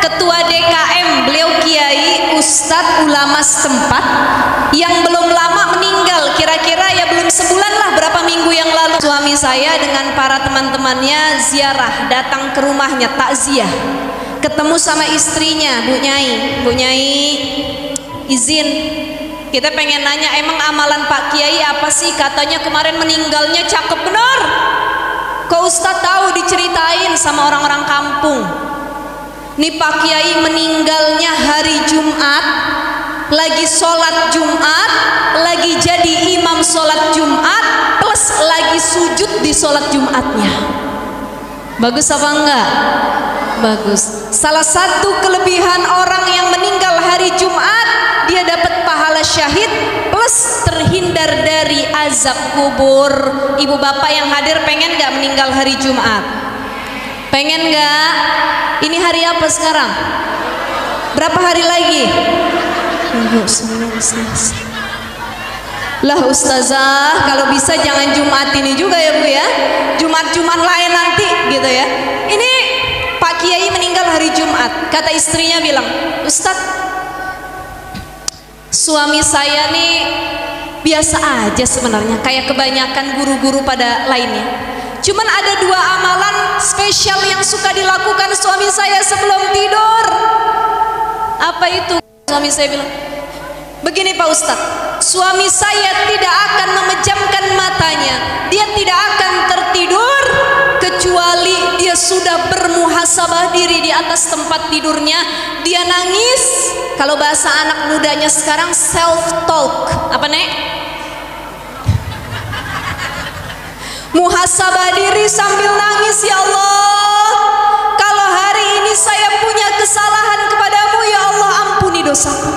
ketua DKM, beliau kiai ustadz ulama setempat yang belum lama meninggal, kira-kira ya belum sebulan lah, berapa minggu yang lalu. Suami saya dengan para teman-temannya ziarah, datang ke rumahnya takziah, ketemu sama istrinya. Bu Nyai izin, kita pengen nanya, emang amalan Pak Kiai apa sih? Katanya kemarin meninggalnya cakep bener. Kok Ustadz tahu? Diceritain sama orang-orang kampung. Nih Pak Kiai meninggalnya hari Jumat, lagi sholat Jumat, lagi jadi imam sholat Jumat, plus lagi sujud di sholat Jumatnya. Bagus apa enggak? Bagus. Salah satu kelebihan orang yang meninggal hari Jumat, dia dapat pahala syahid plus terhindar dari azab kubur. Ibu bapak yang hadir pengen gak meninggal hari Jumat? Pengen gak? Ini hari apa sekarang? Berapa hari lagi? Minggu, Senin, Selasa. Lah ustazah, kalau bisa jangan Jumat ini juga ya Bu ya, Jumat-Jumat lain nanti gitu ya. Ini Pak Kiai meninggal hari Jumat, kata istrinya bilang, Ustadz, suami saya nih biasa aja sebenarnya, kayak kebanyakan guru-guru pada lainnya. Cuman ada 2 amalan spesial yang suka dilakukan suami saya sebelum tidur. Apa itu? Suami saya bilang, begini Pak Ustadz, suami saya tidak akan memejamkan matanya, dia tidak akan tertidur kecuali dia sudah bermuhasabah diri di atas tempat tidurnya. Dia nangis, kalau bahasa anak mudanya sekarang self talk. Apa Nek? Muhasabah diri sambil nangis, ya Allah, kalau hari ini saya punya kesalahan kepadamu ya Allah, ampuni dosaku.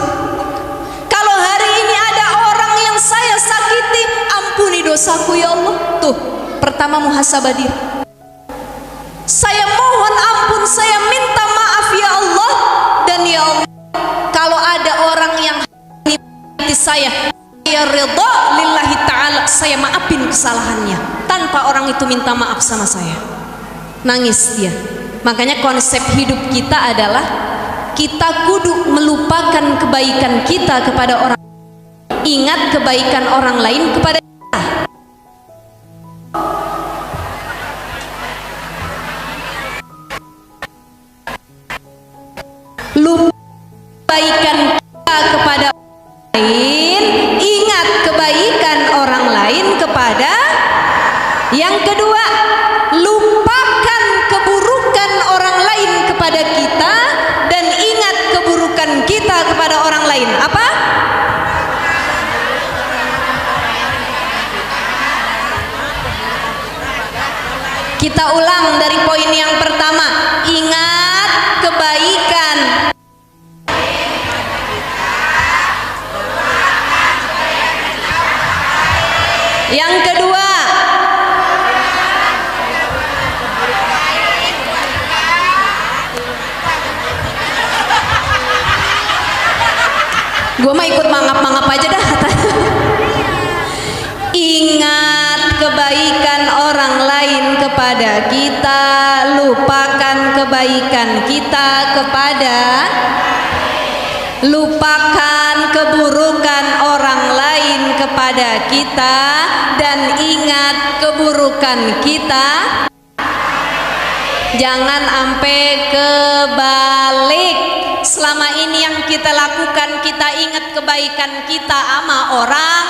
Kalau hari ini ada orang yang saya sakiti, ampuni dosaku ya Allah. Tuh, pertama muhasabah diri. Saya mohon ampun, saya minta maaf ya Allah. Dan ya Allah, kalau ada orang yang menyakiti saya ridha lillahi ta'ala, saya maafin kesalahannya tanpa orang itu minta maaf sama saya. Nangis dia. Makanya konsep hidup kita adalah kita kudu melupakan kebaikan kita kepada orang, ingat kebaikan orang lain kepada kita. Lupa kebaikan kita kepada orang lain, ingat kebaikan orang lain kepada. Yang kedua, lupakan keburukan orang lain kepada kita dan ingat keburukan kita kepada orang lain. Apa? Kita ulang dari poin yang pertama, ingat kebaikan. Yang kedua, gue mah ikut mangap-mangap aja dah. Ingat kebaikan orang lain kepada kita, lupakan kebaikan kita kepada, lupakan keburukan orang lain kepada kita dan ingat keburukan kita. Jangan sampai kebalik. Selama ini yang kita lakukan, kita ingat kebaikan kita sama orang,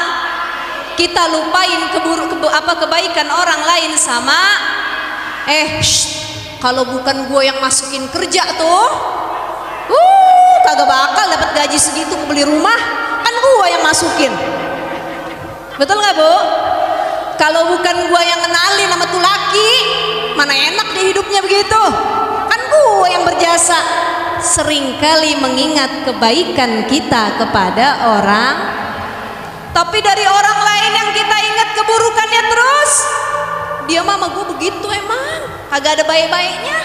kita lupain kebaikan orang lain sama kalau bukan gue yang masukin kerja tuh, kagak bakal dapat gaji segitu beli rumah, kan gue yang masukin. Betul nggak Bu? Kalau bukan gue yang kenalin sama tuh laki, mana enak di hidupnya begitu, kan gue yang berjasa. Seringkali mengingat kebaikan kita kepada orang, tapi dari orang lain yang kita ingat keburukannya terus. Dia mah sama gue begitu emang, agak ada baik-baiknya.